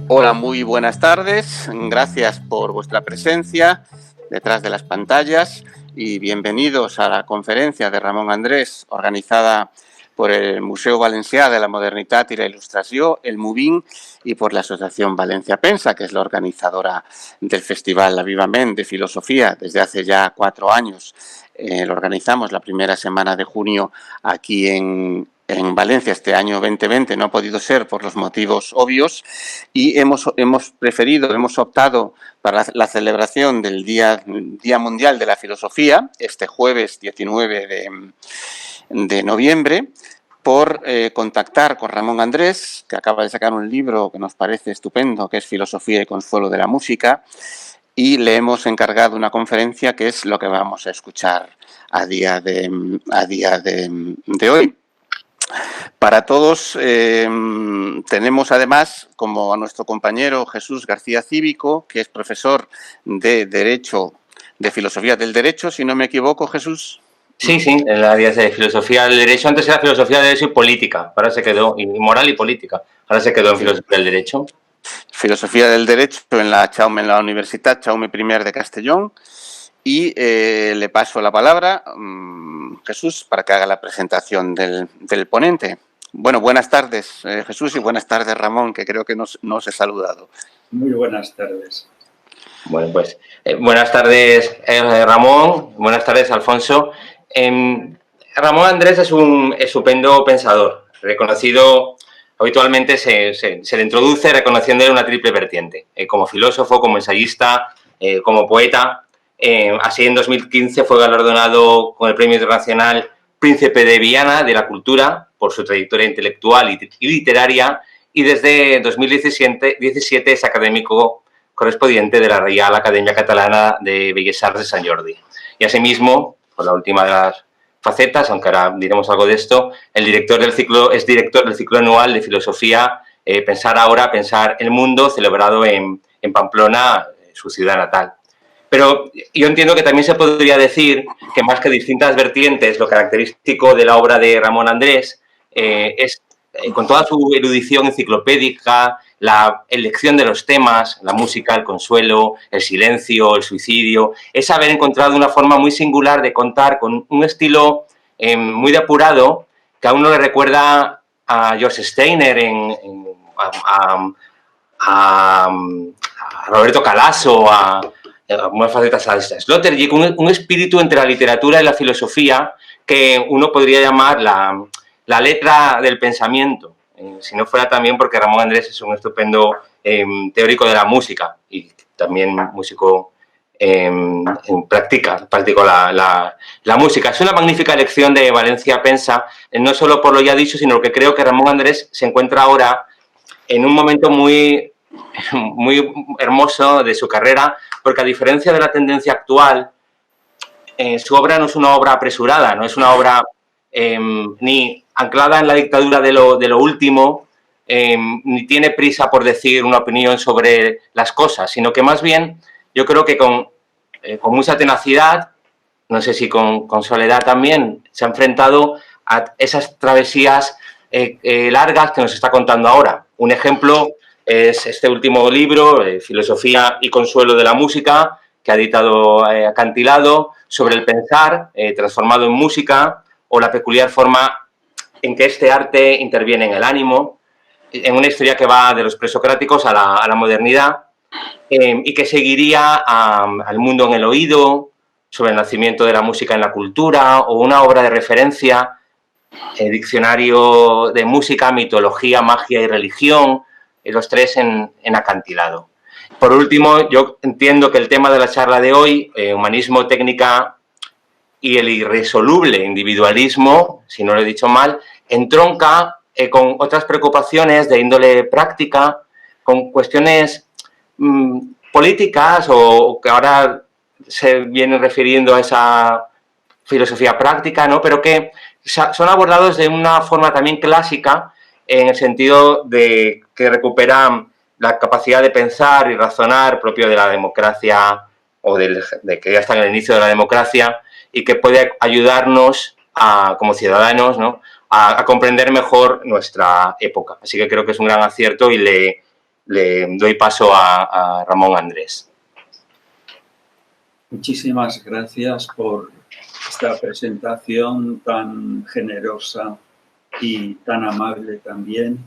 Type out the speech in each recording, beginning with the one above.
Hola, muy buenas tardes. Gracias por vuestra presencia detrás de las pantallas y bienvenidos a la conferencia de Ramón Andrés, organizada por el Museu Valencià de la Modernitat y la Ilustración, el MUVIN, y por la Asociación Valencia Pensa, que es la organizadora del Festival Avivament de Filosofía desde hace ya 4 años. Lo organizamos la primera semana de junio aquí en Valencia. Este año 2020 no ha podido ser por los motivos obvios y hemos optado para la celebración del Día Mundial de la Filosofía, este jueves 19 de noviembre, por contactar con Ramón Andrés, que acaba de sacar un libro que nos parece estupendo, que es Filosofía y Consuelo de la Música, y le hemos encargado una conferencia que es lo que vamos a escuchar a día de hoy. Para todos tenemos además como a nuestro compañero Jesús García Cívico, que es profesor de Derecho, de Filosofía del Derecho, si no me equivoco, Jesús. Sí, en la área de Filosofía del Derecho. Antes era Filosofía del Derecho y Política, ahora se quedó, y Moral y Política, ahora se quedó en Filosofía del Derecho. Filosofía del Derecho en la Universidad Jaume I de Castellón. Y le paso la palabra, Jesús, para que haga la presentación del ponente. Bueno, buenas tardes, Jesús, y buenas tardes, Ramón, que creo que nos he saludado. Muy buenas tardes. Bueno, pues buenas tardes, Ramón, buenas tardes, Alfonso. Ramón Andrés es un estupendo pensador, reconocido, habitualmente se le introduce reconociéndole una triple vertiente, como filósofo, como ensayista, como poeta. Así, en 2015 fue galardonado con el Premio Internacional Príncipe de Viana de la Cultura por su trayectoria intelectual y literaria, y desde 2017 es académico correspondiente de la Real Academia Catalana de Belles Arts de Sant Jordi. Y asimismo, por la última de las facetas, aunque ahora diremos algo de esto, es director del ciclo anual de filosofía Pensar Ahora, Pensar el Mundo, celebrado en Pamplona, su ciudad natal. Pero yo entiendo que también se podría decir que más que distintas vertientes, lo característico de la obra de Ramón Andrés es, con toda su erudición enciclopédica, la elección de los temas, la música, el consuelo, el silencio, el suicidio, es haber encontrado una forma muy singular de contar con un estilo muy depurado que a uno le recuerda a George Steiner, a Roberto Calasso, a algunas facetas a Sloterdijk, un espíritu entre la literatura y la filosofía que uno podría llamar la letra del pensamiento, si no fuera también porque Ramón Andrés es un estupendo teórico de la música y también músico practico la música. Es una magnífica elección de Valencia Pensa, no solo por lo ya dicho, sino porque creo que Ramón Andrés se encuentra ahora en un momento muy hermoso de su carrera, porque a diferencia de la tendencia actual, su obra no es una obra apresurada, no es una obra ni anclada en la dictadura de lo último, ni tiene prisa por decir una opinión sobre las cosas, sino que más bien yo creo que con mucha tenacidad, no sé si con soledad también, se ha enfrentado a esas travesías largas que nos está contando ahora. Un ejemplo es este último libro, Filosofía y Consuelo de la Música, que ha editado Acantilado, sobre el pensar transformado en música, o la peculiar forma en que este arte interviene en el ánimo, en una historia que va de los presocráticos a la modernidad, y que seguiría al mundo en el oído, sobre el nacimiento de la música en la cultura, o una obra de referencia, diccionario de música, mitología, magia y religión, los tres en Acantilado. Por último, yo entiendo que el tema de la charla de hoy, humanismo, técnica y el irresoluble individualismo, si no lo he dicho mal, entronca con otras preocupaciones de índole práctica, con cuestiones políticas, o que ahora se vienen refiriendo a esa filosofía práctica, ¿no? Pero que son abordados de una forma también clásica, en el sentido de que recuperan la capacidad de pensar y razonar propio de la democracia, o de que ya está en el inicio de la democracia, y que puede ayudarnos como ciudadanos, ¿no?, a comprender mejor nuestra época. Así que creo que es un gran acierto y le le doy paso a Ramón Andrés. Muchísimas gracias por esta presentación tan generosa y tan amable también.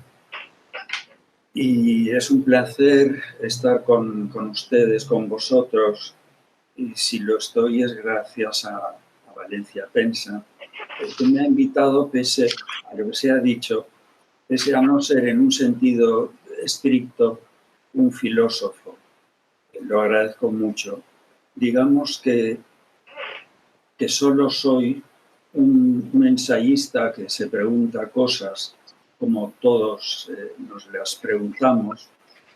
Y es un placer estar con ustedes, con vosotros. Y si lo estoy es gracias a Valencia Pensa, que me ha invitado, pese a lo que se ha dicho, pese a no ser en un sentido estricto un filósofo. Lo agradezco mucho. Digamos que solo soy un ensayista que se pregunta cosas como todos nos las preguntamos,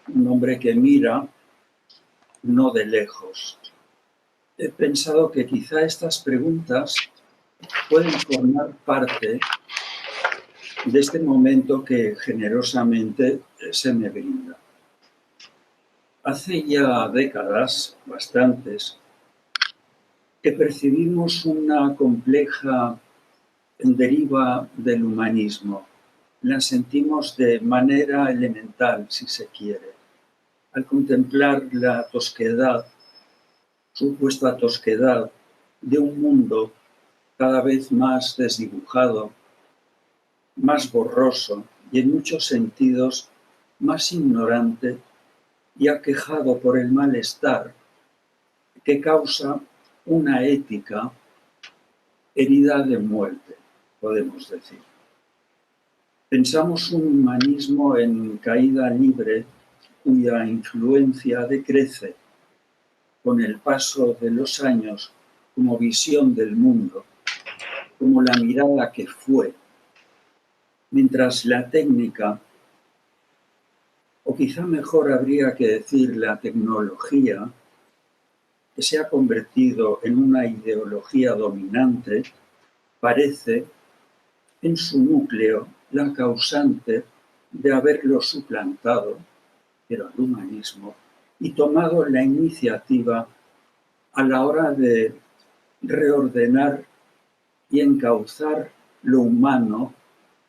un hombre que mira, no de lejos. He pensado que quizá estas preguntas pueden formar parte de este momento que generosamente se me brinda. Hace ya décadas, bastantes, que percibimos una compleja deriva del humanismo. La sentimos de manera elemental, si se quiere, al contemplar la tosquedad, supuesta tosquedad, de un mundo cada vez más desdibujado, más borroso y en muchos sentidos más ignorante y aquejado por el malestar que causa una ética herida de muerte, podemos decir. Pensamos un humanismo en caída libre cuya influencia decrece con el paso de los años como visión del mundo, como la mirada que fue, mientras la técnica, o quizá mejor habría que decir la tecnología, que se ha convertido en una ideología dominante, parece, en su núcleo, la causante de haberlo suplantado, pero al humanismo, y tomado la iniciativa a la hora de reordenar y encauzar lo humano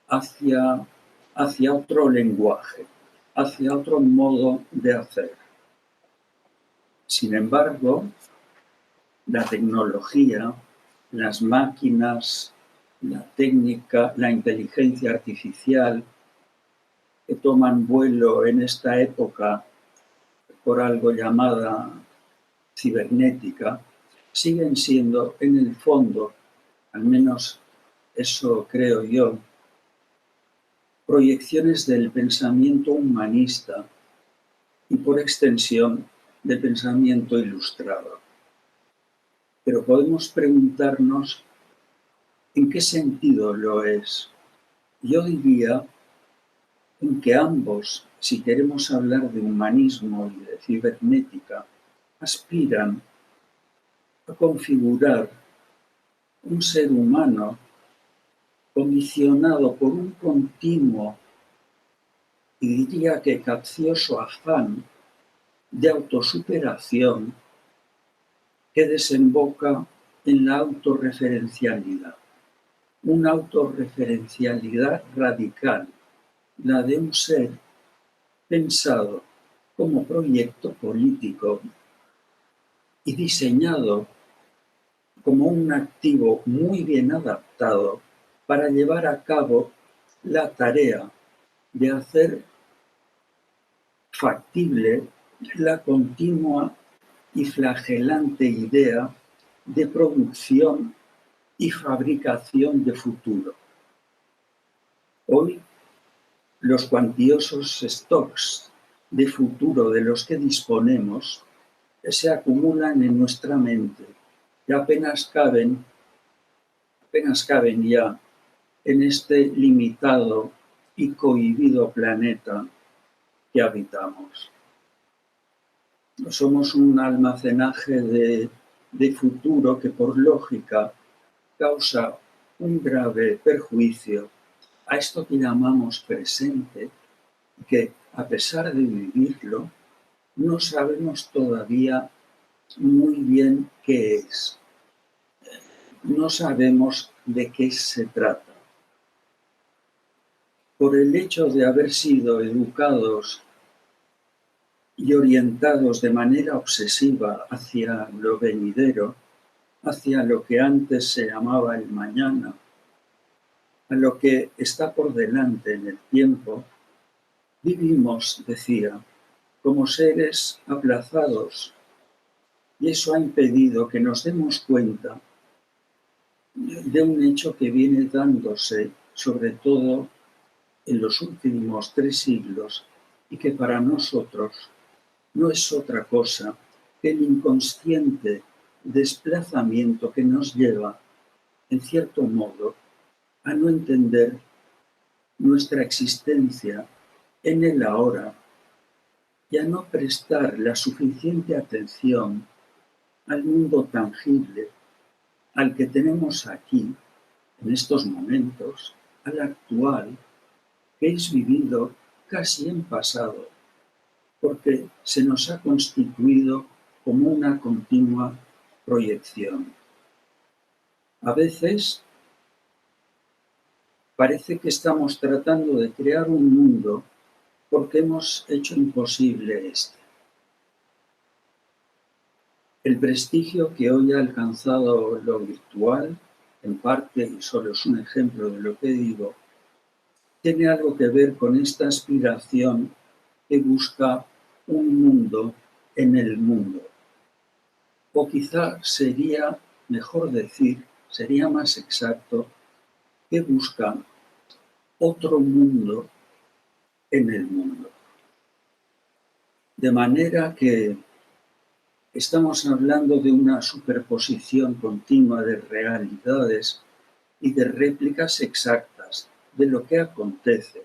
hacia otro lenguaje, hacia otro modo de hacer. Sin embargo, la tecnología, las máquinas, la técnica, la inteligencia artificial, que toman vuelo en esta época por algo llamada cibernética, siguen siendo en el fondo, al menos eso creo yo, proyecciones del pensamiento humanista y por extensión del pensamiento ilustrado. Pero podemos preguntarnos en qué sentido lo es. Yo diría en que ambos, si queremos hablar de humanismo y de cibernética, aspiran a configurar un ser humano condicionado por un continuo y diría que capcioso afán de autosuperación que desemboca en la autorreferencialidad. Una autorreferencialidad radical, la de un ser pensado como proyecto político y diseñado como un activo muy bien adaptado para llevar a cabo la tarea de hacer factible la continua y flagelante idea de producción y fabricación de futuro. Hoy, los cuantiosos stocks de futuro de los que disponemos se acumulan en nuestra mente y apenas caben ya en este limitado y cohibido planeta que habitamos. Somos un almacenaje de futuro que por lógica causa un grave perjuicio a esto que llamamos presente, que a pesar de vivirlo, no sabemos todavía muy bien qué es. No sabemos de qué se trata. Por el hecho de haber sido educados y orientados de manera obsesiva hacia lo venidero, hacia lo que antes se llamaba el mañana, a lo que está por delante en el tiempo, vivimos, decía, como seres aplazados, y eso ha impedido que nos demos cuenta de un hecho que viene dándose, sobre todo en los últimos 3 siglos, y que para nosotros no es otra cosa que el inconsciente desplazamiento que nos lleva, en cierto modo, a no entender nuestra existencia en el ahora y a no prestar la suficiente atención al mundo tangible, al que tenemos aquí, en estos momentos, al actual, que es vivido casi en pasado, porque se nos ha constituido como una continua proyección. A veces parece que estamos tratando de crear un mundo porque hemos hecho imposible este. El prestigio que hoy ha alcanzado lo virtual, en parte, y solo es un ejemplo de lo que digo, tiene algo que ver con esta aspiración que busca un mundo en el mundo. O quizá sería mejor decir, sería más exacto, que busca otro mundo en el mundo. De manera que estamos hablando de una superposición continua de realidades y de réplicas exactas de lo que acontece.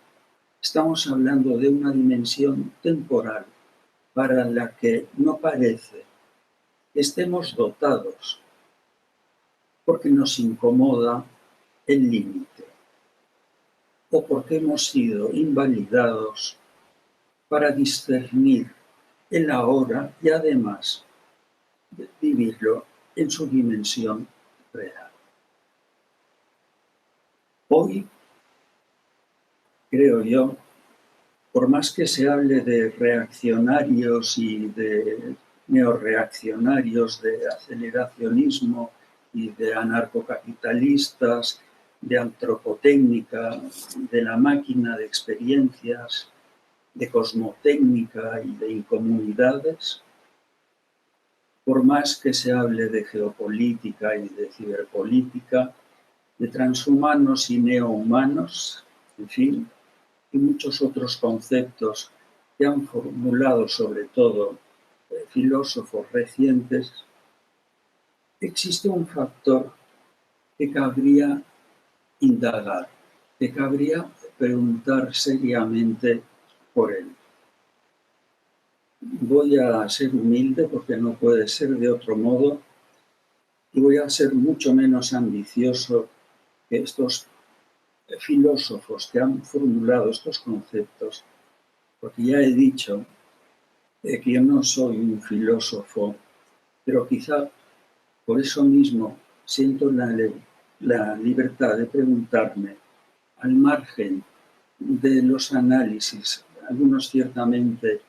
Estamos hablando de una dimensión temporal para la que no parece que estemos dotados, porque nos incomoda el límite, o porque hemos sido invalidados para discernir el ahora y además vivirlo en su dimensión real. Hoy, creo yo, por más que se hable de reaccionarios y de neorreaccionarios, de aceleracionismo y de anarcocapitalistas, de antropotécnica, de la máquina de experiencias, de cosmotécnica y de incomunidades, por más que se hable de geopolítica y de ciberpolítica, de transhumanos y neohumanos, en fin, y muchos otros conceptos que han formulado sobre todo filósofos recientes, existe un factor que cabría indagar, que cabría preguntar seriamente por él. Voy a ser humilde porque no puede ser de otro modo y voy a ser mucho menos ambicioso que estos filósofos que han formulado estos conceptos, porque ya he dicho que yo no soy un filósofo, pero quizá por eso mismo siento la libertad de preguntarme, al margen de los análisis, algunos ciertamente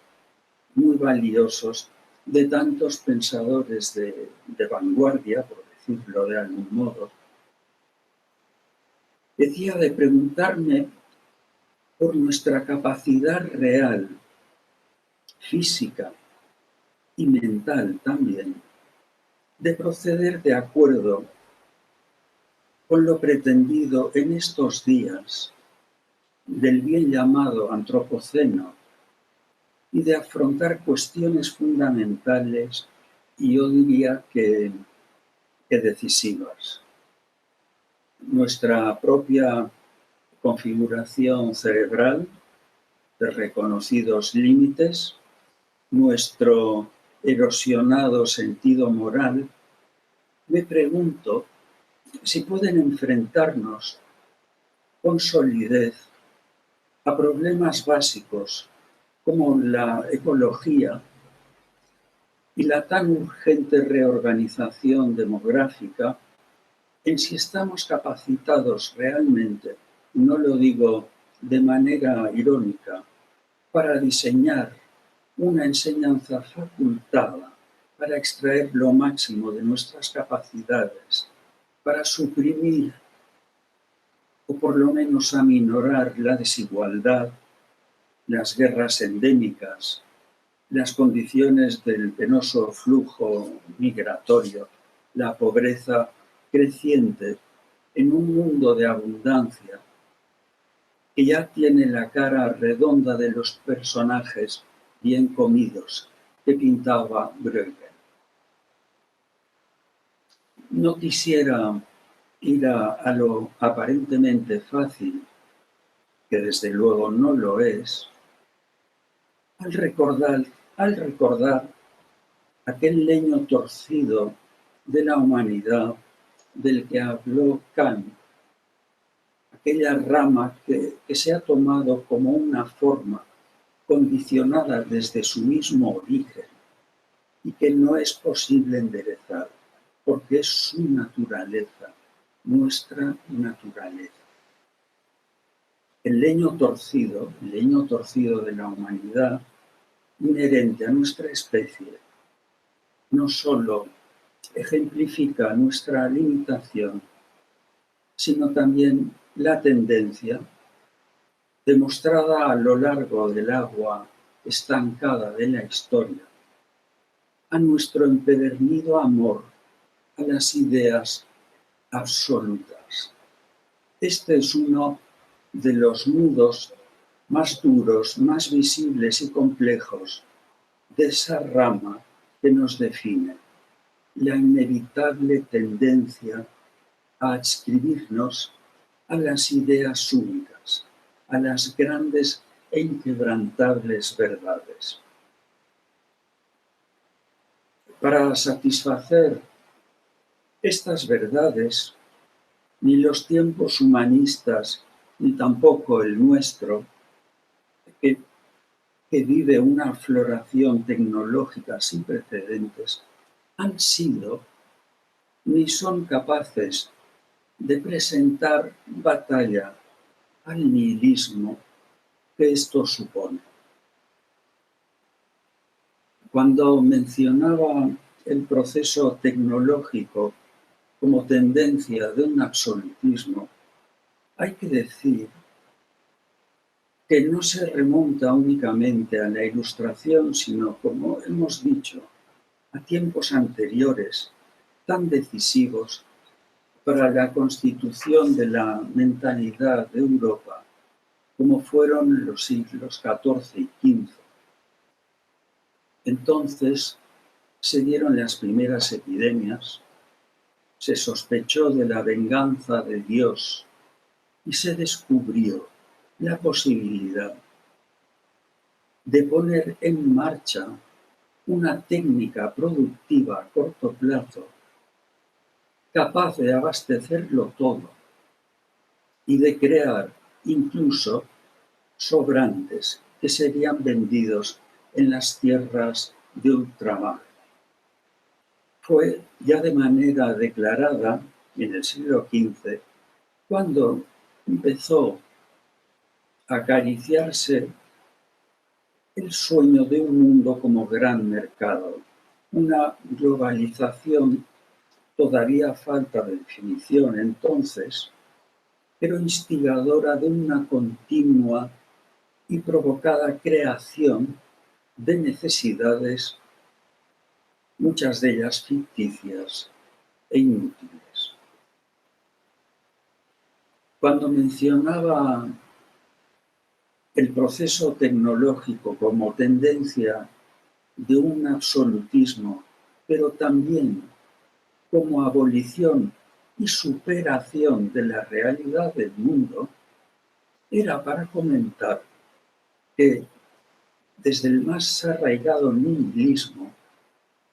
muy valiosos, de tantos pensadores de vanguardia, por decirlo de algún modo, decía de preguntarme por nuestra capacidad real, física y mental también, de proceder de acuerdo con lo pretendido en estos días del bien llamado antropoceno y de afrontar cuestiones fundamentales y yo diría que decisivas. Nuestra propia configuración cerebral de reconocidos límites, nuestro erosionado sentido moral, me pregunto si pueden enfrentarnos con solidez a problemas básicos como la ecología y la tan urgente reorganización demográfica, en si estamos capacitados realmente, no lo digo de manera irónica, para diseñar una enseñanza facultada para extraer lo máximo de nuestras capacidades, para suprimir o por lo menos aminorar la desigualdad, las guerras endémicas, las condiciones del penoso flujo migratorio, la pobreza creciente en un mundo de abundancia que ya tiene la cara redonda de los personajes bien comidos que pintaba Bruegel. No quisiera ir a lo aparentemente fácil, que desde luego no lo es, al recordar aquel leño torcido de la humanidad del que habló Kant, aquella rama que se ha tomado como una forma condicionada desde su mismo origen y que no es posible enderezar, porque es su naturaleza, nuestra naturaleza. El leño torcido de la humanidad, inherente a nuestra especie, no solo ejemplifica nuestra limitación, sino también la tendencia demostrada a lo largo del agua estancada de la historia, a nuestro empedernido amor a las ideas absolutas. Este es uno de los nudos más duros, más visibles y complejos de esa rama que nos define, la inevitable tendencia a adscribirnos a las ideas únicas, a las grandes e inquebrantables verdades. Para satisfacer estas verdades, ni los tiempos humanistas, ni tampoco el nuestro, que vive una floración tecnológica sin precedentes, han sido ni son capaces de presentar batalla al nihilismo que esto supone. Cuando mencionaba el proceso tecnológico como tendencia de un absolutismo, hay que decir que no se remonta únicamente a la Ilustración, sino, como hemos dicho, a tiempos anteriores tan decisivos para la constitución de la mentalidad de Europa, como fueron los siglos XIV y XV. Entonces se dieron las primeras epidemias, se sospechó de la venganza de Dios y se descubrió la posibilidad de poner en marcha una técnica productiva a corto plazo capaz de abastecerlo todo y de crear incluso sobrantes que serían vendidos en las tierras de ultramar. Fue ya de manera declarada en el siglo XV cuando empezó a acariciarse el sueño de un mundo como gran mercado, una globalización todavía falta de definición entonces, pero instigadora de una continua y provocada creación de necesidades, muchas de ellas ficticias e inútiles. Cuando mencionaba el proceso tecnológico como tendencia de un absolutismo, pero también como abolición y superación de la realidad del mundo, era para comentar que desde el más arraigado nihilismo,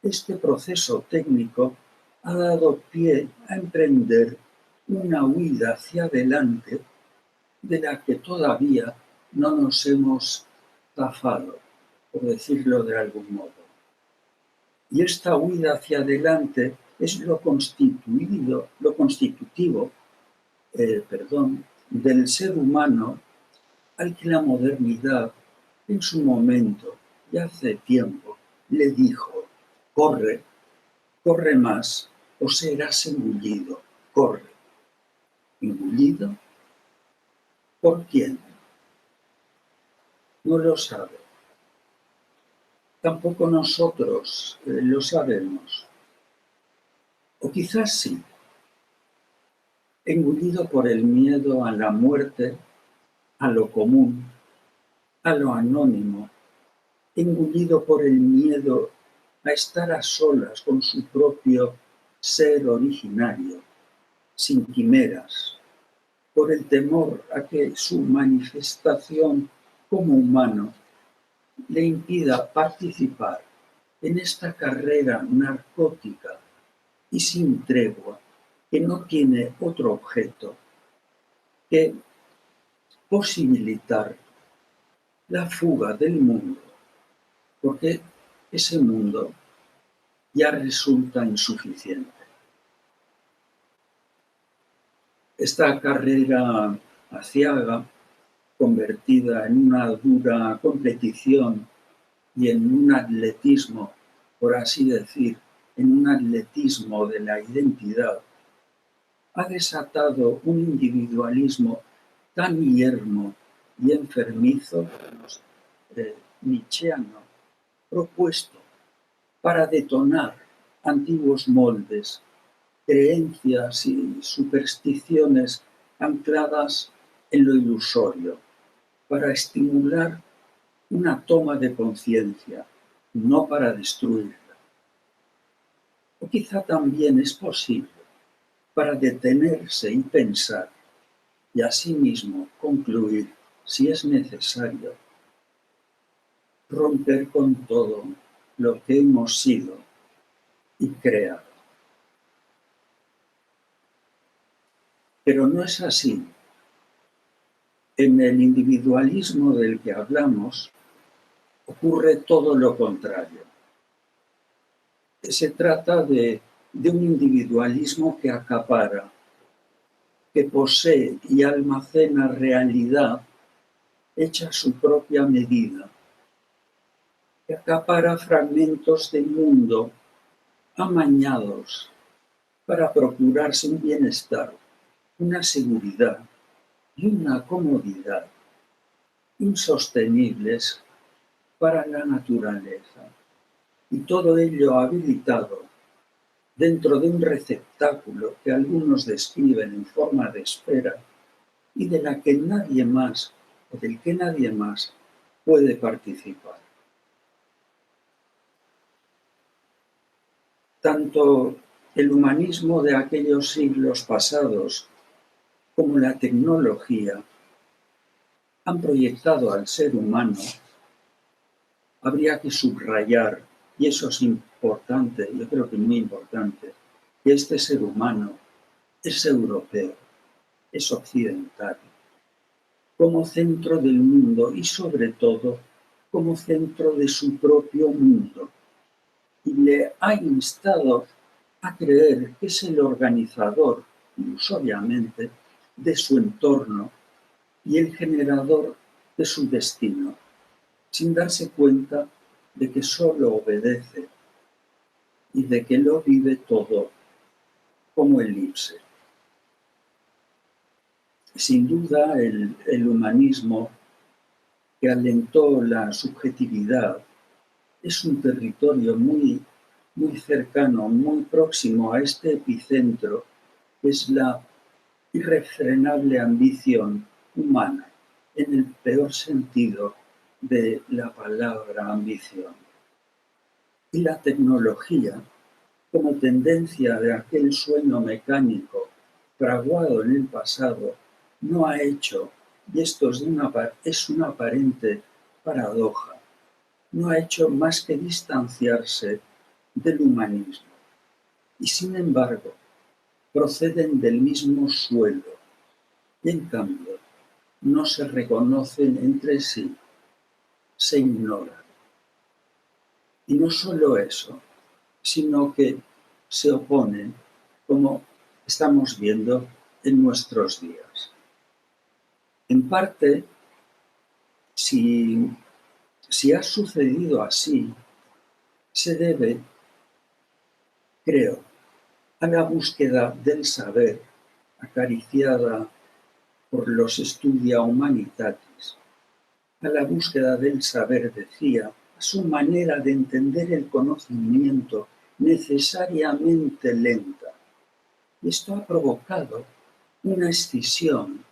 este proceso técnico ha dado pie a emprender una huida hacia adelante de la que todavía no nos hemos zafado, por decirlo de algún modo. Y esta huida hacia adelante es lo constitutivo del ser humano al que la modernidad en su momento y hace tiempo le dijo: corre, corre más o serás engullido, corre. ¿Engullido? ¿Por quién? No lo sabe. Tampoco nosotros lo sabemos. O quizás sí. Engullido por el miedo a la muerte, a lo común, a lo anónimo. Engullido por el miedo a estar a solas con su propio ser originario, sin quimeras, por el temor a que su manifestación como humano le impida participar en esta carrera narcótica y sin tregua que no tiene otro objeto que posibilitar la fuga del mundo, porque ese mundo ya resulta insuficiente. Esta carrera aciaga, convertida en una dura competición y en un atletismo, por así decir, en un atletismo de la identidad, ha desatado un individualismo tan yermo y enfermizo, nietzscheano, propuesto para detonar antiguos moldes, creencias y supersticiones ancladas en lo ilusorio, para estimular una toma de conciencia, no para destruirla. O quizá también es posible para detenerse y pensar y asimismo concluir, si es necesario, romper con todo lo que hemos sido y creado. Pero no es así. En el individualismo del que hablamos ocurre todo lo contrario. Se trata de un individualismo que acapara, que posee y almacena realidad hecha a su propia medida, que acapara fragmentos de mundo amañados para procurarse un bienestar, una seguridad y una comodidad insostenibles para la naturaleza. Y todo ello habilitado dentro de un receptáculo que algunos describen en forma de espera y de la que nadie más o del que nadie más puede participar. Tanto el humanismo de aquellos siglos pasados como la tecnología han proyectado al ser humano. Habría que subrayar, y eso es importante, yo creo que muy importante, que este ser humano es europeo, es occidental, como centro del mundo y sobre todo como centro de su propio mundo. Y le ha instado a creer que es el organizador, ilusoriamente, de su entorno y el generador de su destino, sin darse cuenta de que solo obedece y de que lo vive todo como elipse. Sin duda, el humanismo que alentó la subjetividad es un territorio muy, muy cercano, muy próximo a este epicentro, que es la irrefrenable ambición humana, en el peor sentido de la palabra ambición. Y la tecnología, como tendencia de aquel sueño mecánico fraguado en el pasado, no ha hecho, y esto es una aparente paradoja, no ha hecho más que distanciarse del humanismo. Y sin embargo, proceden del mismo suelo y en cambio no se reconocen entre sí, se ignoran. Y no solo eso, sino que se oponen, como estamos viendo en nuestros días. En parte, si Si ha sucedido así, se debe, creo, a la búsqueda del saber acariciada por los Studia Humanitatis, a la búsqueda del saber, decía, a su manera de entender el conocimiento necesariamente lenta. Y esto ha provocado una escisión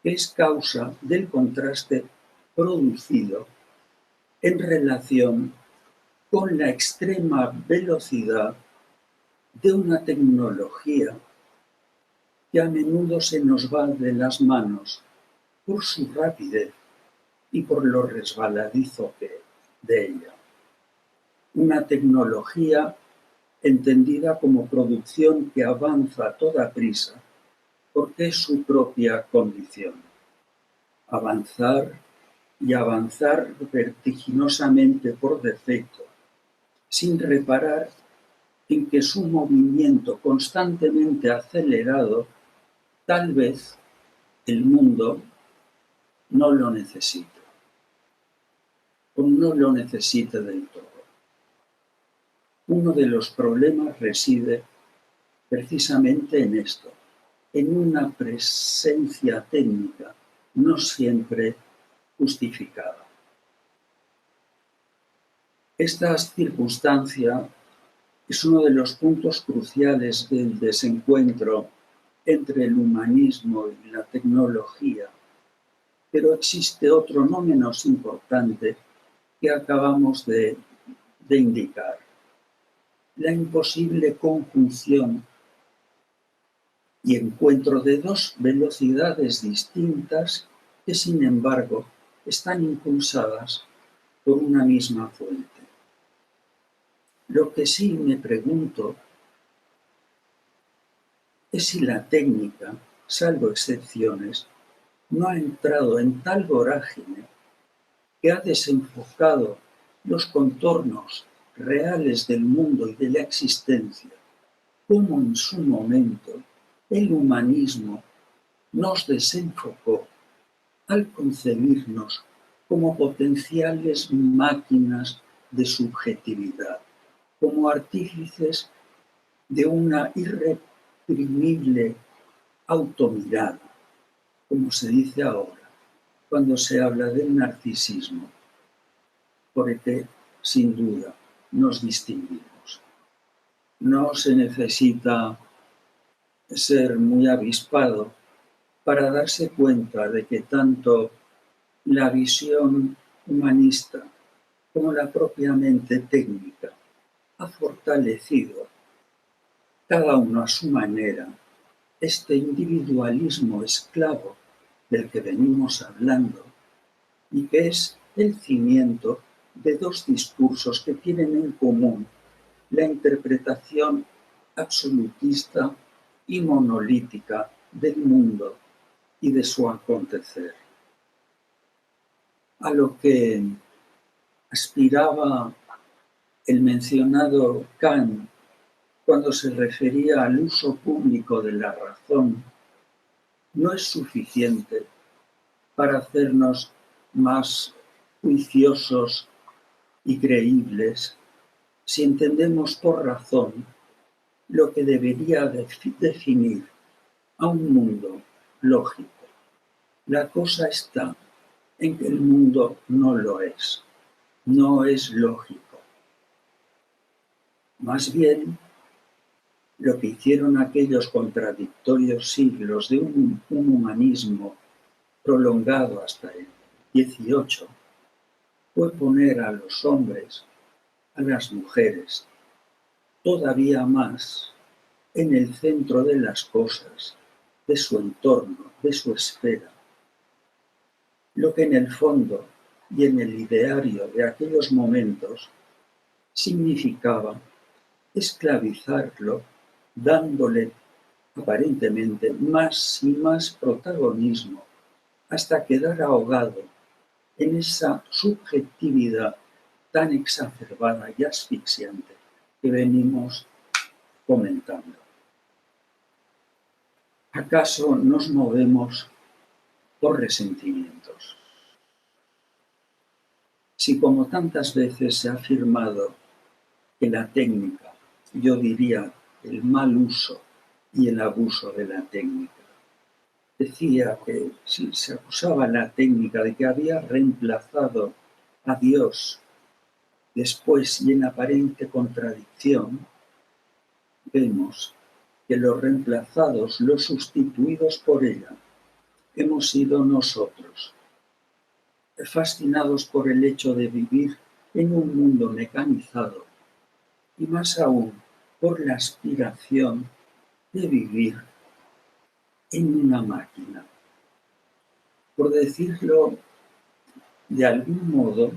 que es causa del contraste producido en relación con la extrema velocidad de una tecnología que a menudo se nos va de las manos por su rapidez y por lo resbaladizo de ella. Una tecnología entendida como producción que avanza a toda prisa porque es su propia condición. Avanzar y avanzar vertiginosamente por defecto, sin reparar en que su movimiento constantemente acelerado, tal vez el mundo no lo necesita, o no lo necesita del todo. Uno de los problemas reside precisamente en esto, en una presencia técnica no siempre justificada. Esta circunstancia es uno de los puntos cruciales del desencuentro entre el humanismo y la tecnología, pero existe otro no menos importante que acabamos de indicar: la imposible conjunción y encuentro de dos velocidades distintas que, sin embargo, están impulsadas por una misma fuente. Lo que sí me pregunto es si la técnica, salvo excepciones, no ha entrado en tal vorágine que ha desenfocado los contornos reales del mundo y de la existencia, como en su momento el humanismo nos desenfocó al concebirnos como potenciales máquinas de subjetividad, como artífices de una irreprimible automirada, como se dice ahora, cuando se habla del narcisismo, por el que, sin duda, nos distinguimos. No se necesita ser muy avispado para darse cuenta de que tanto la visión humanista como la propiamente técnica ha fortalecido, cada uno a su manera, este individualismo esclavo del que venimos hablando y que es el cimiento de dos discursos que tienen en común la interpretación absolutista y monolítica del mundo y de su acontecer. A lo que aspiraba el mencionado Kant cuando se refería al uso público de la razón, no es suficiente para hacernos más juiciosos y creíbles si entendemos por razón lo que debería definir a un mundo lógico. La cosa está en que el mundo no lo es, no es lógico. Más bien, lo que hicieron aquellos contradictorios siglos de un humanismo prolongado hasta el XVIII fue poner a los hombres, a las mujeres, todavía más en el centro de las cosas, de su entorno, de su esfera. Lo que en el fondo y en el ideario de aquellos momentos significaba esclavizarlo, dándole aparentemente más y más protagonismo hasta quedar ahogado en esa subjetividad tan exacerbada y asfixiante que venimos comentando. ¿Acaso nos movemos por resentimientos? Si como tantas veces se ha afirmado que la técnica, yo diría el mal uso y el abuso de la técnica, decía que si se acusaba a la técnica de que había reemplazado a Dios después y en aparente contradicción, vemos que los reemplazados, los sustituidos por ella, hemos sido nosotros, fascinados por el hecho de vivir en un mundo mecanizado y más aún por la aspiración de vivir en una máquina. Por decirlo de algún modo,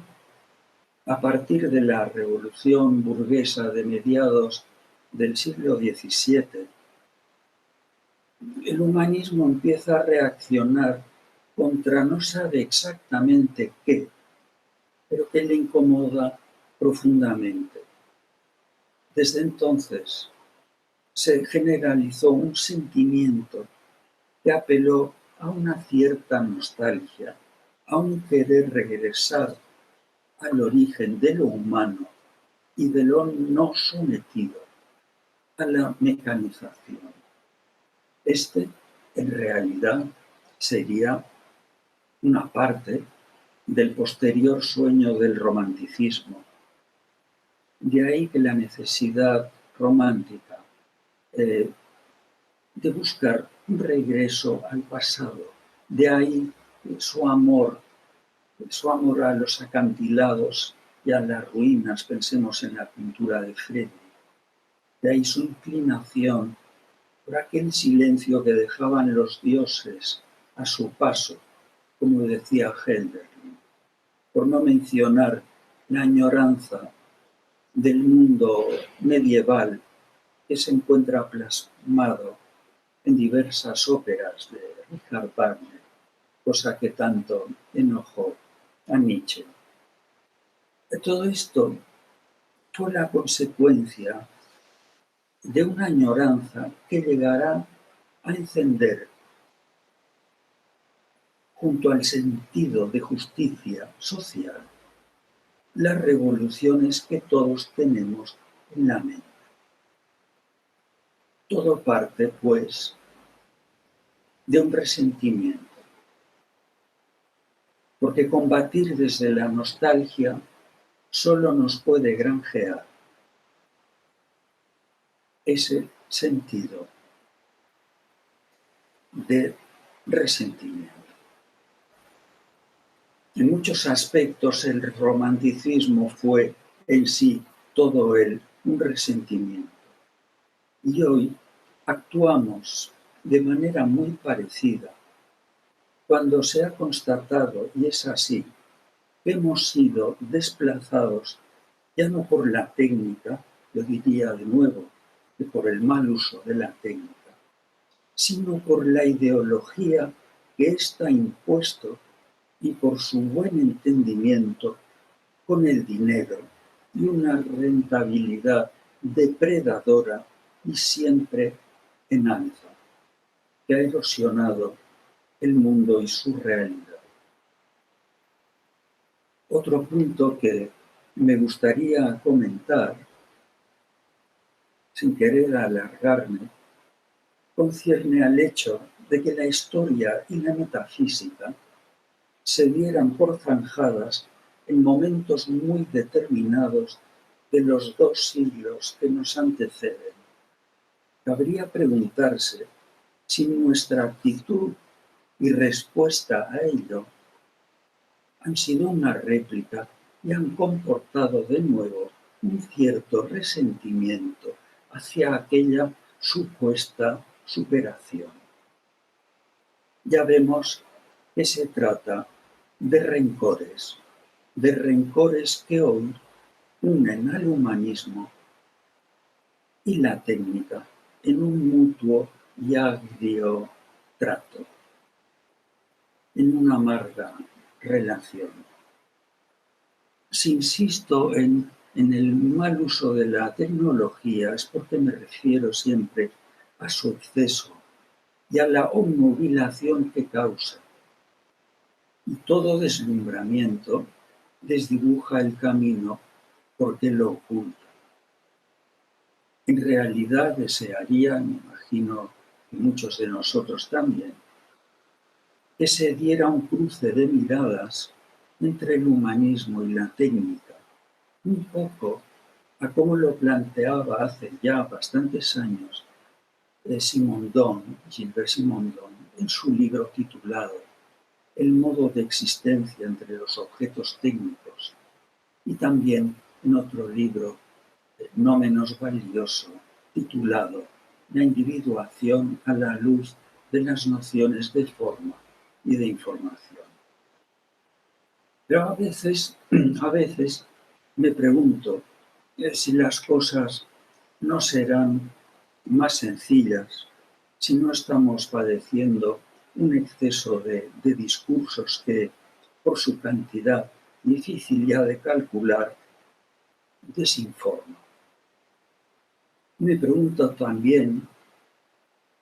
a partir de la revolución burguesa de mediados del siglo XVII, el humanismo empieza a reaccionar contra no sabe exactamente qué, pero que le incomoda profundamente. Desde entonces se generalizó un sentimiento que apeló a una cierta nostalgia, a un querer regresar al origen de lo humano y de lo no sometido a la mecanización. Este, en realidad, sería una parte del posterior sueño del romanticismo. De ahí que la necesidad romántica de buscar un regreso al pasado. De ahí su amor a los acantilados y a las ruinas, pensemos en la pintura de Friedrich. De ahí su inclinación por aquel silencio que dejaban los dioses a su paso, como decía Hölderlin, por no mencionar la añoranza del mundo medieval que se encuentra plasmado en diversas óperas de Richard Wagner, cosa que tanto enojó a Nietzsche. Todo esto fue la consecuencia de una añoranza que llegará a encender, junto al sentido de justicia social, las revoluciones que todos tenemos en la mente. Todo parte, pues, de un resentimiento, porque combatir desde la nostalgia solo nos puede granjear ese sentido de resentimiento. En muchos aspectos el romanticismo fue en sí todo él un resentimiento. Y hoy actuamos de manera muy parecida cuando se ha constatado, y es así, que hemos sido desplazados ya no por la técnica, yo diría de nuevo, que por el mal uso de la técnica, sino por la ideología que está impuesto y por su buen entendimiento con el dinero y una rentabilidad depredadora y siempre en alza, que ha erosionado el mundo y su realidad. Otro punto que me gustaría comentar, sin querer alargarme, concierne al hecho de que la historia y la metafísica se dieran por zanjadas en momentos muy determinados de los 2 siglos que nos anteceden. Cabría preguntarse si nuestra actitud y respuesta a ello han sido una réplica y han comportado de nuevo un cierto resentimiento hacia aquella supuesta superación. Ya vemos que se trata de rencores que hoy unen al humanismo y la técnica en un mutuo y agrio trato, en una amarga relación. Si insisto en el mal uso de la tecnología es porque me refiero siempre a su exceso y a la obnubilación que causa. Y todo deslumbramiento desdibuja el camino porque lo oculta. En realidad desearía, me imagino que muchos de nosotros también, que se diera un cruce de miradas entre el humanismo y la técnica, un poco a cómo lo planteaba hace ya bastantes años Gilbert Simondon, en su libro titulado El modo de existencia entre los objetos técnicos, y también en otro libro no menos valioso, titulado La individuación a la luz de las nociones de forma y de información. Pero a veces me pregunto si las cosas no serán más sencillas si no estamos padeciendo un exceso de discursos que, por su cantidad difícil ya de calcular, desinforman. Me pregunto también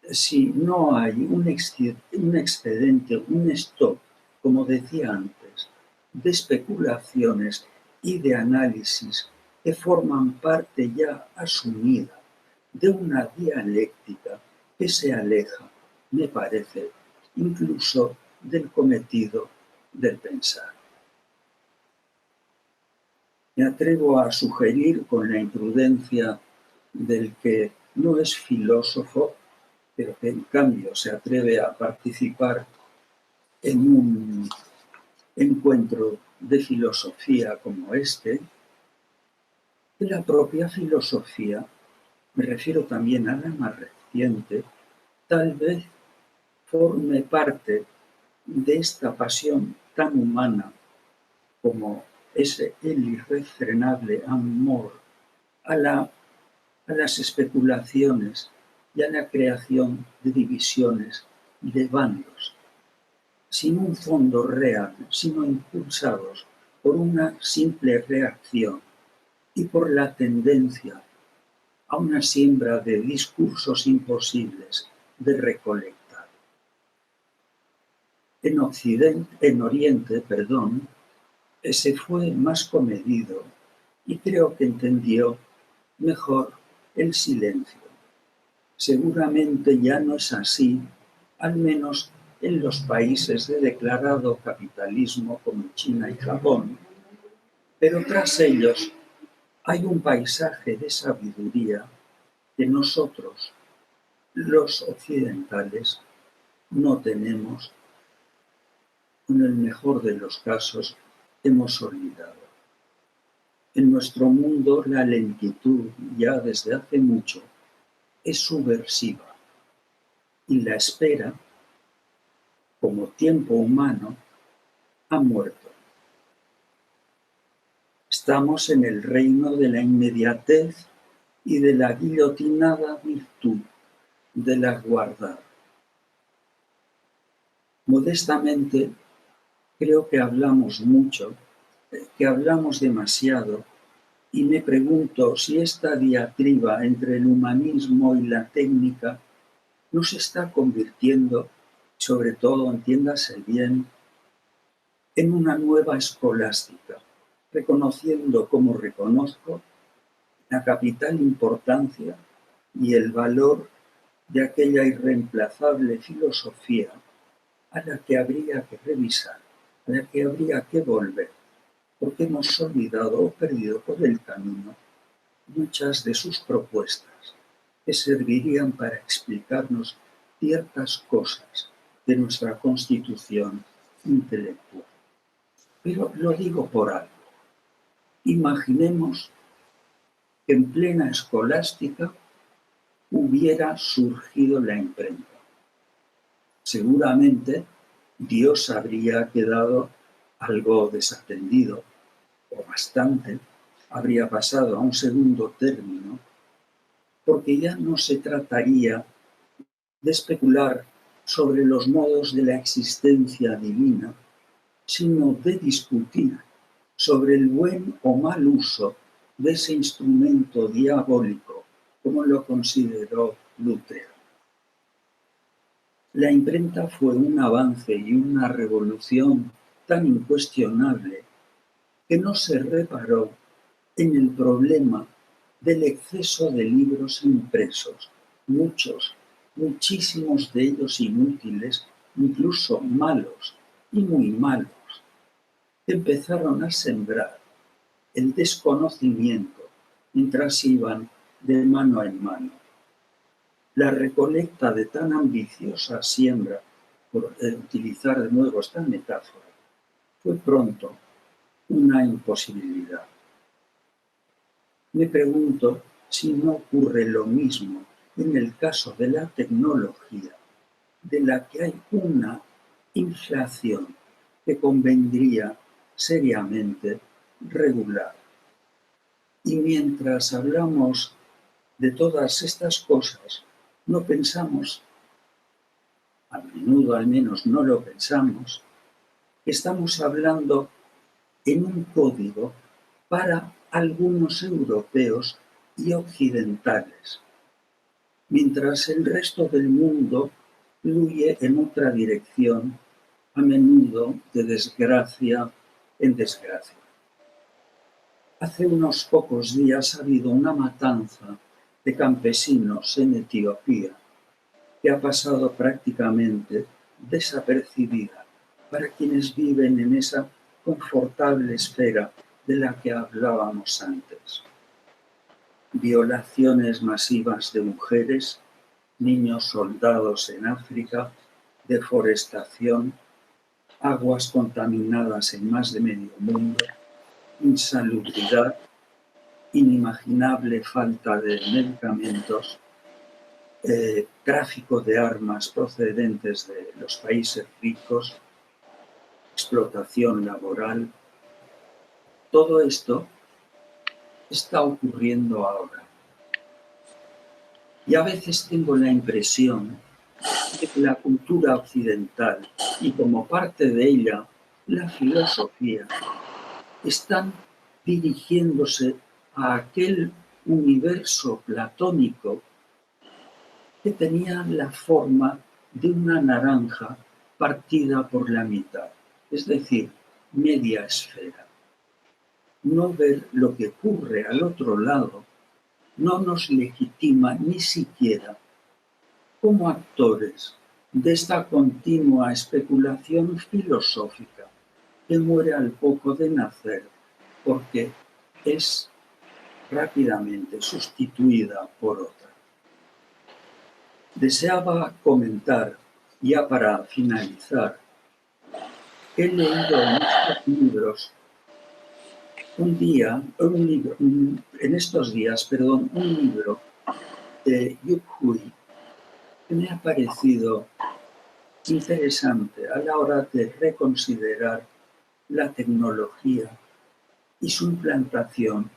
si no hay un excedente, un stock, como decía antes, de especulaciones y de análisis que forman parte ya asumida de una dialéctica que se aleja, me parece, incluso del cometido del pensar. Me atrevo a sugerir, con la imprudencia del que no es filósofo, pero que en cambio se atreve a participar en un encuentro de filosofía como este, que la propia filosofía, me refiero también a la más reciente, tal vez forme parte de esta pasión tan humana como es el irrefrenable amor a las especulaciones y a la creación de divisiones, de bandos, sin un fondo real, sino impulsados por una simple reacción y por la tendencia a una siembra de discursos imposibles de recolectar. En Oriente, se fue más comedido y creo que entendió mejor el silencio. Seguramente ya no es así, al menos en los países de declarado capitalismo como China y Japón, pero tras ellos hay un paisaje de sabiduría que nosotros, los occidentales, no tenemos, en el mejor de los casos, hemos olvidado. En nuestro mundo la lentitud, ya desde hace mucho, es subversiva y la espera, como tiempo humano, ha muerto. Estamos en el reino de la inmediatez y de la guillotinada virtud de la guardar. Modestamente, creo que hablamos mucho, que hablamos demasiado, y me pregunto si esta diatriba entre el humanismo y la técnica no se está convirtiendo, sobre todo, entiéndase bien, en una nueva escolástica, reconociendo como reconozco la capital importancia y el valor de aquella irreemplazable filosofía a la que habría que revisar, a la que habría que volver, porque hemos olvidado o perdido por el camino muchas de sus propuestas que servirían para explicarnos ciertas cosas de nuestra constitución intelectual. Pero lo digo por algo. Imaginemos que en plena escolástica hubiera surgido la imprenta. Seguramente Dios habría quedado algo desatendido, o bastante, habría pasado a un segundo término, porque ya no se trataría de especular sobre los modos de la existencia divina, sino de discutir sobre el buen o mal uso de ese instrumento diabólico, como lo consideró Lutero. La imprenta fue un avance y una revolución tan incuestionable que no se reparó en el problema del exceso de libros impresos, muchísimos de ellos inútiles, incluso malos y muy malos, que empezaron a sembrar el desconocimiento mientras iban de mano en mano. La recolecta de tan ambiciosa siembra, por utilizar de nuevo esta metáfora, fue pronto una imposibilidad. Me pregunto si no ocurre lo mismo en el caso de la tecnología, de la que hay una inflación que convendría seriamente regular. Y mientras hablamos de todas estas cosas, no pensamos, a menudo al menos no lo pensamos, que estamos hablando en un código para algunos europeos y occidentales, mientras el resto del mundo fluye en otra dirección, a menudo de desgracia en desgracia. Hace unos pocos días ha habido una matanza de campesinos en Etiopía que ha pasado prácticamente desapercibida para quienes viven en esa confortable esfera de la que hablábamos antes. Violaciones masivas de mujeres, niños soldados en África, deforestación, aguas contaminadas en más de medio mundo, insalubridad, inimaginable falta de medicamentos, tráfico de armas procedentes de los países ricos, explotación laboral. Todo esto está ocurriendo ahora. Y a veces tengo la impresión de que la cultura occidental y como parte de ella la filosofía están dirigiéndose a aquel universo platónico que tenía la forma de una naranja partida por la mitad, es decir, media esfera. No ver lo que ocurre al otro lado no nos legitima ni siquiera como actores de esta continua especulación filosófica que muere al poco de nacer porque es rápidamente sustituida por otra. Deseaba comentar, ya para finalizar, que he leído en estos libros un libro de Yu Hui que me ha parecido interesante a la hora de reconsiderar la tecnología y su implantación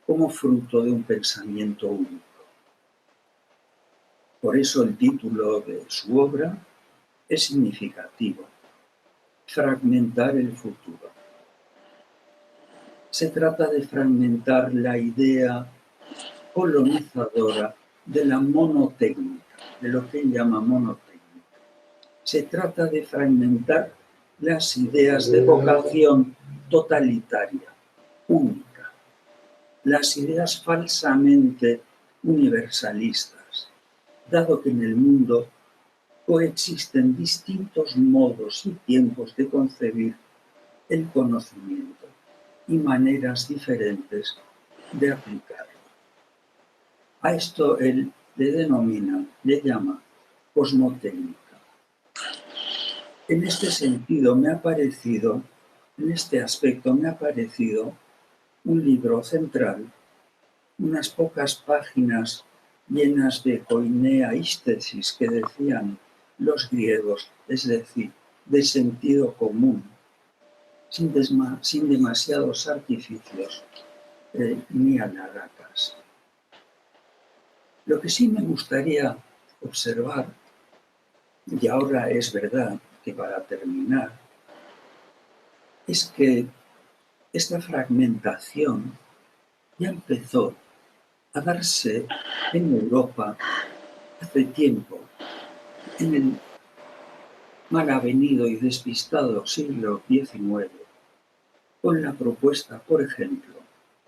como fruto de un pensamiento único. Por eso el título de su obra es significativo: Fragmentar el futuro. Se trata de fragmentar la idea colonizadora de la monotécnica, de lo que él llama monotécnica. Se trata de fragmentar las ideas de vocación totalitaria, única, las ideas falsamente universalistas, dado que en el mundo coexisten distintos modos y tiempos de concebir el conocimiento y maneras diferentes de aplicarlo. A esto él le llama cosmotécnica. En este sentido en este aspecto me ha parecido un libro central, unas pocas páginas llenas de koiné eistesis que decían los griegos, es decir, de sentido común, sin demasiados artificios ni alharacas. Lo que sí me gustaría observar, y ahora es verdad que para terminar, es que esta fragmentación ya empezó a darse en Europa hace tiempo, en el mal avenido y despistado siglo XIX, con la propuesta, por ejemplo,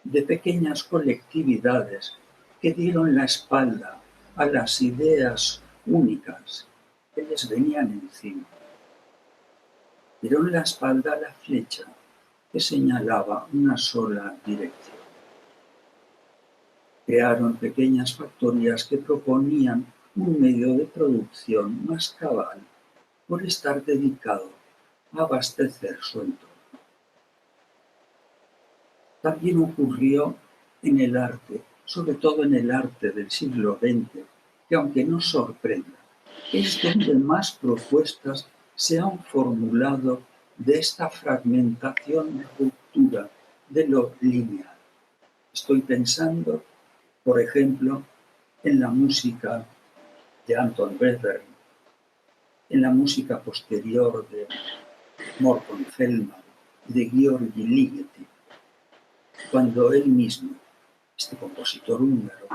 de pequeñas colectividades que dieron la espalda a las ideas únicas que les venían encima. Dieron la espalda a la flecha que señalaba una sola dirección. Crearon pequeñas factorías que proponían un medio de producción más cabal por estar dedicado a abastecer su entorno. También ocurrió en el arte, sobre todo en el arte del siglo XX, que aunque no sorprenda, es donde más propuestas se han formulado de esta fragmentación de ruptura de lo lineal. Estoy pensando, por ejemplo, en la música de Anton Webern, en la música posterior de Morton Feldman, de György Ligeti, cuando él mismo, este compositor húngaro,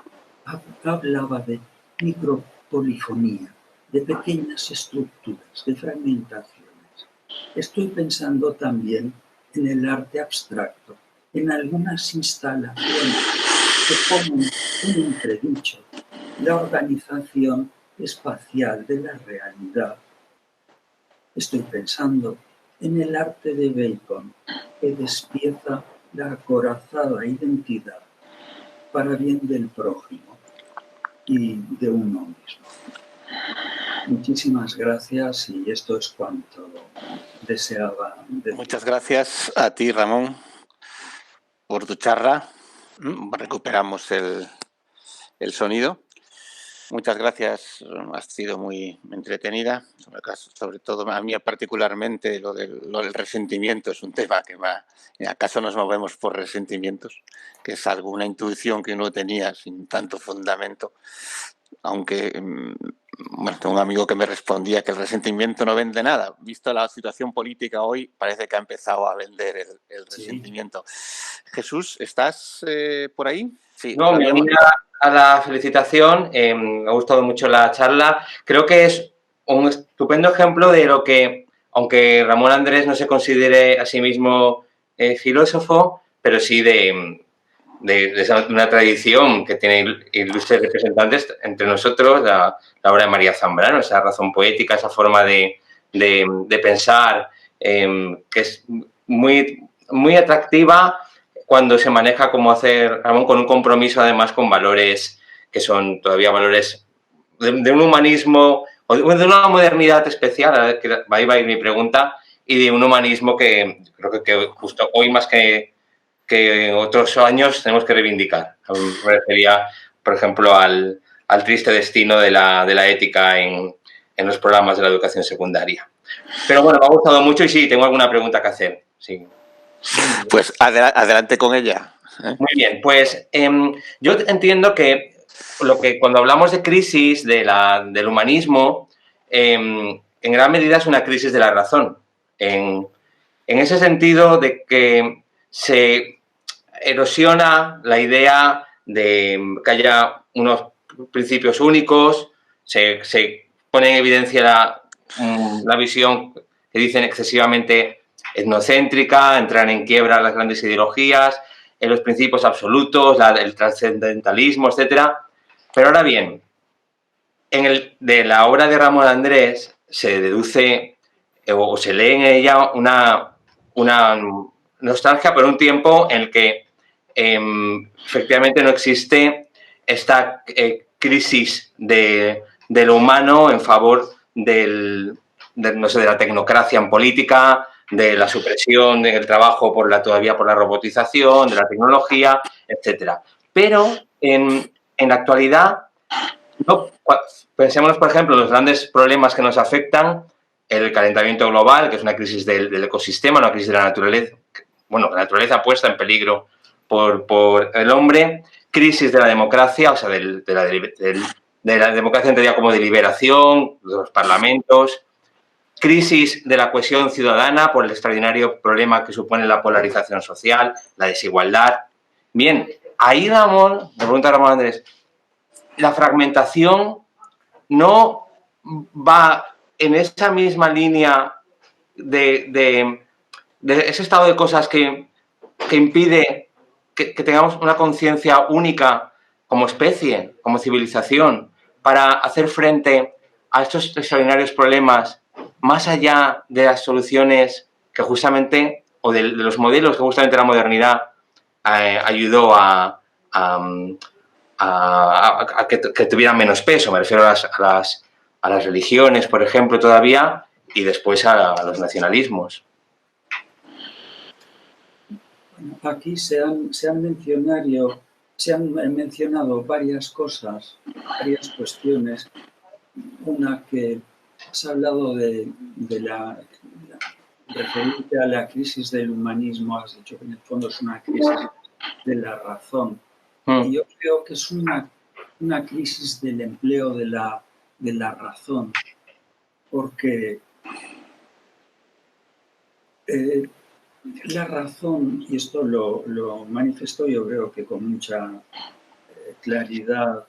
hablaba de micropolifonía, de pequeñas estructuras, de fragmentaciones. Estoy pensando también en el arte abstracto, en algunas instalaciones que ponen en entredicho la organización espacial de la realidad. Estoy pensando en el arte de Bacon, que despieza la acorazada identidad para bien del prójimo y de uno mismo. Muchísimas gracias y esto es cuanto deseaba decir. Muchas gracias a ti, Ramón, por tu charla. Recuperamos el sonido. Muchas gracias, has sido muy entretenida, sobre todo a mí particularmente lo del resentimiento es un tema que va, acaso nos movemos por resentimientos, que es alguna intuición que uno tenía sin tanto fundamento, aunque bueno, tengo un amigo que me respondía que el resentimiento no vende nada. Visto la situación política hoy, parece que ha empezado a vender el resentimiento. Sí. Jesús, ¿estás por ahí? Sí. No, me unía a la felicitación, me ha gustado mucho la charla. Creo que es un estupendo ejemplo de lo que, aunque Ramón Andrés no se considere a sí mismo filósofo, pero sí de una tradición que tiene ilustres representantes entre nosotros, la obra de María Zambrano, esa razón poética, esa forma de pensar que es muy atractiva cuando se maneja como hacer Ramón, con un compromiso además con valores que son todavía valores de un humanismo o de una modernidad especial, ahí va a ir mi pregunta, y de un humanismo que creo que justo hoy más que otros años tenemos que reivindicar. Me refería, por ejemplo, al triste destino de la ética en los programas de la educación secundaria. Pero bueno, me ha gustado mucho y sí, tengo alguna pregunta que hacer. Sí. Pues adelante con ella. Muy bien, pues yo entiendo que cuando hablamos de crisis del humanismo, en gran medida es una crisis de la razón. En ese sentido de que se erosiona la idea de que haya unos principios únicos, se pone en evidencia la visión que dicen excesivamente etnocéntrica, entran en quiebra las grandes ideologías, en los principios absolutos, el trascendentalismo, etc. Pero ahora bien, de la obra de Ramón Andrés se deduce o se lee en ella una nostalgia por un tiempo en el que efectivamente no existe esta crisis de lo humano en favor no sé, de la tecnocracia en política, de la supresión del trabajo todavía por la robotización, de la tecnología, etcétera. Pero en la actualidad, pensemos, por ejemplo, en los grandes problemas que nos afectan, el calentamiento global, que es una crisis del ecosistema, una crisis de la naturaleza, bueno, la naturaleza puesta en peligro por el hombre, crisis de la democracia, o sea, de la democracia entendida como deliberación, de los parlamentos, crisis de la cohesión ciudadana por el extraordinario problema que supone la polarización social, la desigualdad. Bien, ahí Ramón, me pregunta Ramón Andrés, la fragmentación no va en esa misma línea de de ese estado de cosas que impide que tengamos una conciencia única como especie, como civilización, para hacer frente a estos extraordinarios problemas, más allá de las soluciones que justamente, o de los modelos que justamente la modernidad ayudó a que tuvieran menos peso. Me refiero a las religiones, por ejemplo, todavía, y después a los nacionalismos. Bueno, aquí se han mencionado varias cosas, varias cuestiones. Una que has hablado de la referente a la crisis del humanismo, has dicho que en el fondo es una crisis de la razón. Y yo creo que es una crisis del empleo de la razón, porque la razón, y esto lo manifestó yo creo que con mucha claridad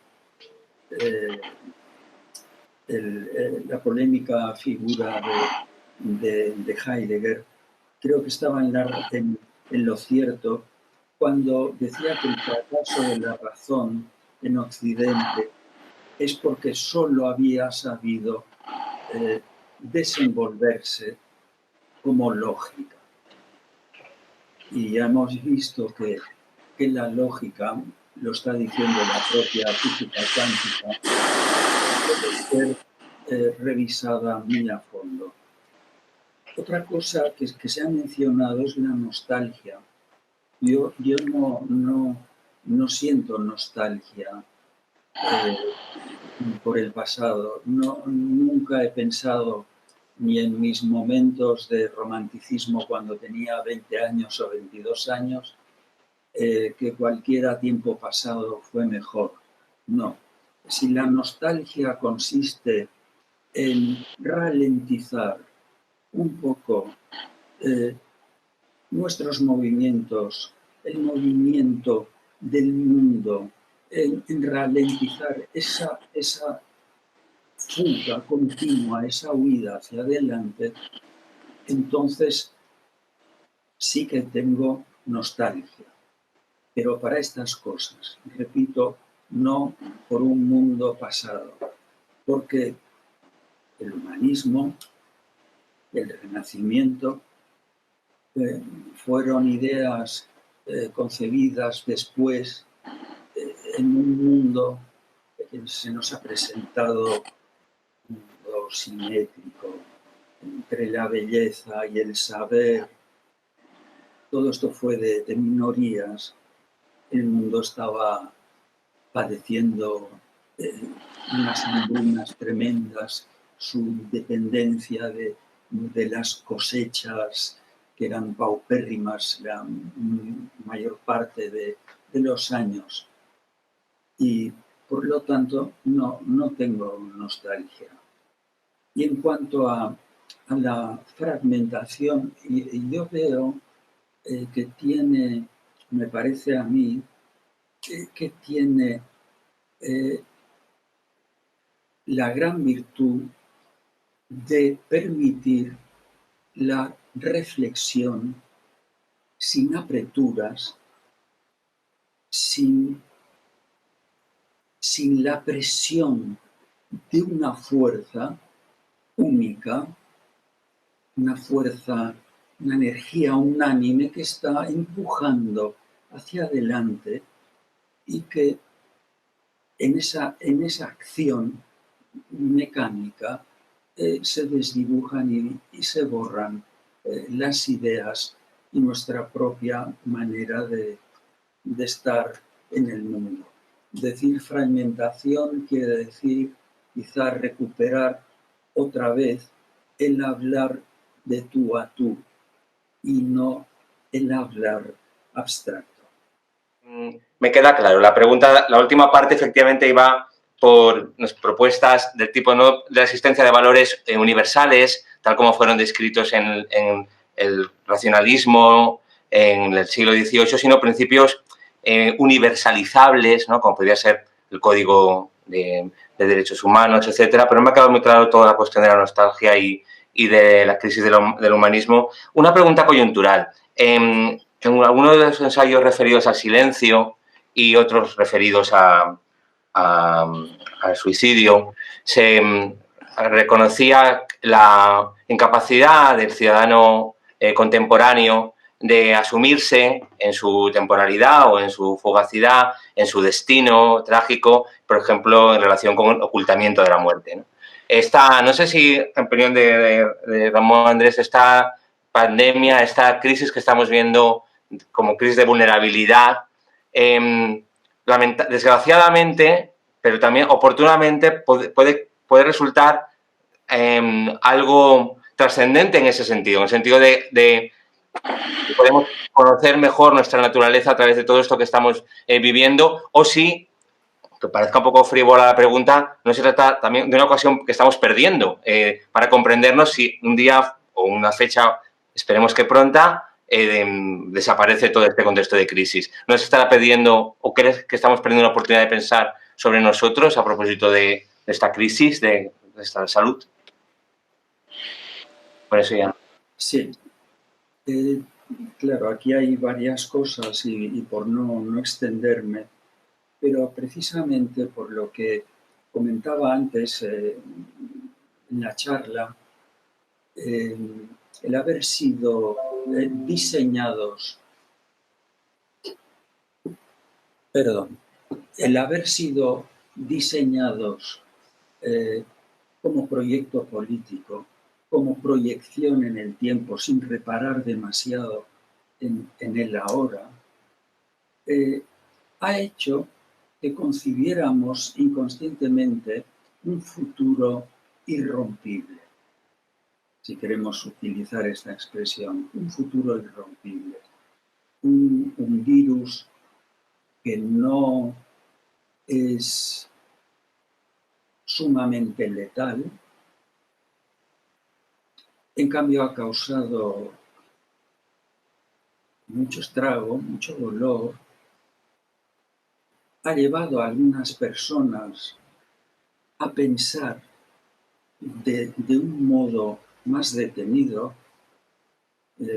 la polémica figura de Heidegger, creo que estaba en lo cierto cuando decía que el fracaso de la razón en Occidente es porque solo había sabido desenvolverse como lógica. Y ya hemos visto que la lógica, lo está diciendo la propia física cuántica, puede ser revisada muy a fondo. Otra cosa que se ha mencionado es la nostalgia. Yo no siento nostalgia por el pasado. Nunca he pensado ni en mis momentos de romanticismo cuando tenía 20 años o 22 años, que cualquier tiempo pasado fue mejor. No. Si la nostalgia consiste en ralentizar un poco nuestros movimientos, el movimiento del mundo, en ralentizar esa fuga continua, esa huida hacia adelante, entonces sí que tengo nostalgia. Pero para estas cosas, repito, no por un mundo pasado, porque el humanismo, el Renacimiento, fueron ideas concebidas después en un mundo que se nos ha presentado un mundo simétrico entre la belleza y el saber. Todo esto fue de minorías. El mundo estaba padeciendo unas hambrunas tremendas, su dependencia de las cosechas que eran paupérrimas la mayor parte de los años. Y por lo tanto no tengo nostalgia. Y en cuanto a la fragmentación, yo veo que tiene, me parece a mí, que tiene la gran virtud de permitir la reflexión sin apreturas, sin la presión de una fuerza única, una fuerza, una energía unánime que está empujando hacia adelante y que en esa acción mecánica se desdibujan y se borran las ideas y nuestra propia manera de estar en el mundo. Decir fragmentación quiere decir quizá recuperar otra vez el hablar de tú a tú y no el hablar abstracto. Me queda claro. La pregunta, la última parte efectivamente iba por propuestas del tipo no de la existencia de valores universales, tal como fueron descritos en el racionalismo en el siglo XVIII, sino principios universalizables, ¿no? Como podría ser el Código de Derechos Humanos, etcétera. Pero me ha quedado muy claro toda la cuestión de la nostalgia y y de la crisis del humanismo. Una pregunta coyuntural. En algunos de los ensayos referidos al silencio y otros referidos al suicidio, se reconocía la incapacidad del ciudadano contemporáneo de asumirse en su temporalidad o en su fugacidad, en su destino trágico, por ejemplo, en relación con el ocultamiento de la muerte, ¿no? No sé si, en opinión de Ramón Andrés, esta pandemia, esta crisis que estamos viendo como crisis de vulnerabilidad, desgraciadamente, pero también oportunamente, puede resultar algo trascendente en ese sentido, en el sentido de que podemos conocer mejor nuestra naturaleza a través de todo esto que estamos viviendo, o si, que parezca un poco frívola la pregunta, no se trata también de una ocasión que estamos perdiendo para comprendernos si un día o una fecha, esperemos que pronta, desaparece todo este contexto de crisis. ¿No se estará perdiendo o crees que estamos perdiendo la oportunidad de pensar sobre nosotros a propósito de esta crisis, de esta salud? Por eso ya. Sí. Claro, aquí hay varias cosas y por no extenderme, pero precisamente por lo que comentaba antes en la charla, el haber sido diseñados, como proyecto político, como proyección en el tiempo, sin reparar demasiado en el ahora, ha hecho que concibiéramos inconscientemente un futuro irrompible, si queremos utilizar esta expresión, un futuro irrompible, un virus que no es sumamente letal, en cambio ha causado mucho estrago, mucho dolor, ha llevado a algunas personas a pensar de un modo más detenido,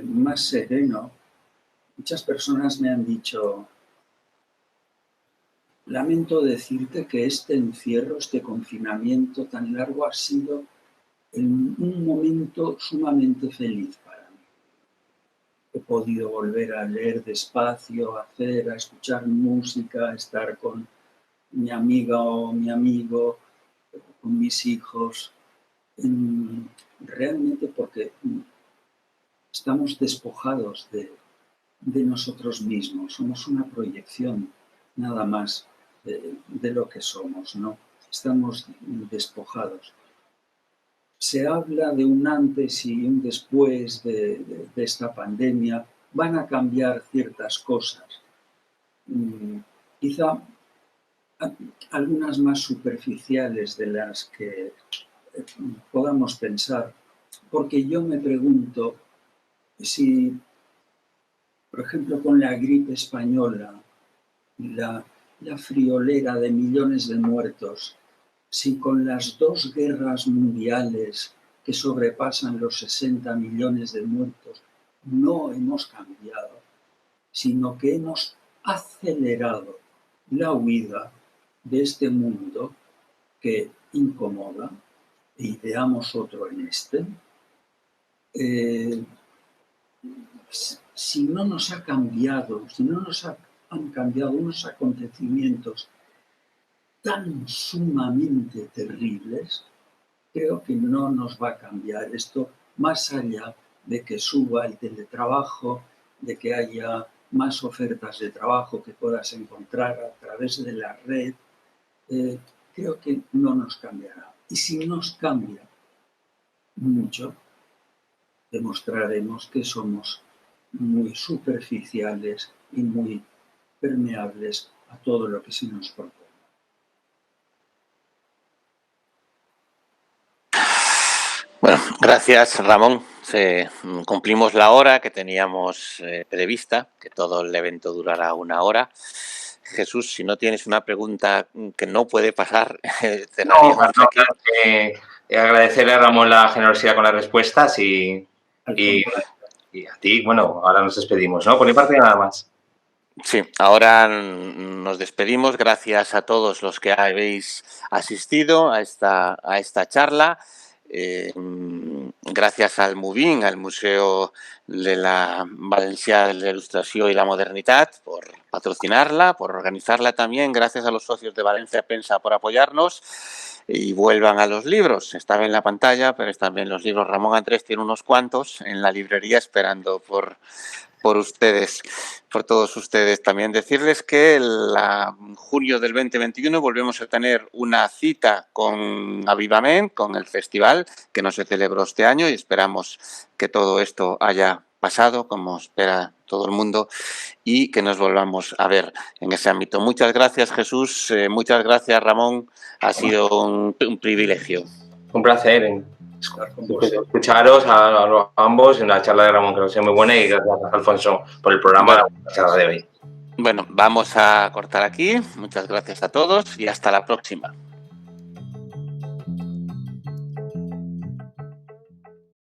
más sereno. Muchas personas me han dicho: lamento decirte que este encierro, este confinamiento tan largo ha sido un momento sumamente feliz para mí. He podido volver a leer despacio, a escuchar música, a estar con mi amiga o mi amigo, con mis hijos, realmente porque estamos despojados de nosotros mismos, somos una proyección nada más de lo que somos, ¿no? Estamos despojados. Se habla de un antes y un después de esta pandemia. Van a cambiar ciertas cosas. Quizá algunas más superficiales de las que podamos pensar, porque yo me pregunto si, por ejemplo, con la gripe española, la friolera de millones de muertos, si con las 2 guerras mundiales que sobrepasan los 60 millones de muertos no hemos cambiado, sino que hemos acelerado la huida de este mundo que incomoda e ideamos otro en este. Si no nos ha cambiado, si no nos han cambiado unos acontecimientos tan sumamente terribles, creo que no nos va a cambiar esto, más allá de que suba el teletrabajo, de que haya más ofertas de trabajo que puedas encontrar a través de la red. Creo que no nos cambiará. Y si nos cambia mucho, demostraremos que somos muy superficiales y muy permeables a todo lo que se nos propone. Bueno, gracias, Ramón. Cumplimos la hora que teníamos prevista, que todo el evento durará 1 hora. Jesús, si no tienes una pregunta que no puede pasar, No, aquí. Agradecerle a Ramón la generosidad con las respuestas y a ti, bueno, ahora nos despedimos, ¿no? Por mi parte nada más. Sí, ahora nos despedimos. Gracias a todos los que habéis asistido a esta charla. Gracias al MUVIN, al Museo de la Valencià de la Ilustració y la Modernidad, por patrocinarla, por organizarla también. Gracias a los socios de Valencia Pensa por apoyarnos. Y vuelvan a los libros. Estaba en la pantalla, pero están bien los libros. Ramón Andrés tiene unos cuantos en la librería esperando por ustedes, por todos ustedes. También decirles que en junio del 2021 volvemos a tener una cita con Avivament, con el festival que no se celebró este año, y esperamos que todo esto haya pasado como espera todo el mundo y que nos volvamos a ver en ese ámbito. Muchas gracias, Jesús. Muchas gracias, Ramón. Ha sido un privilegio. Un placer escucharos a ambos en la charla de Ramón, que ha sido muy buena, y gracias a Alfonso por el programa de la charla de hoy. Bueno, vamos a cortar aquí. Muchas gracias a todos y hasta la próxima.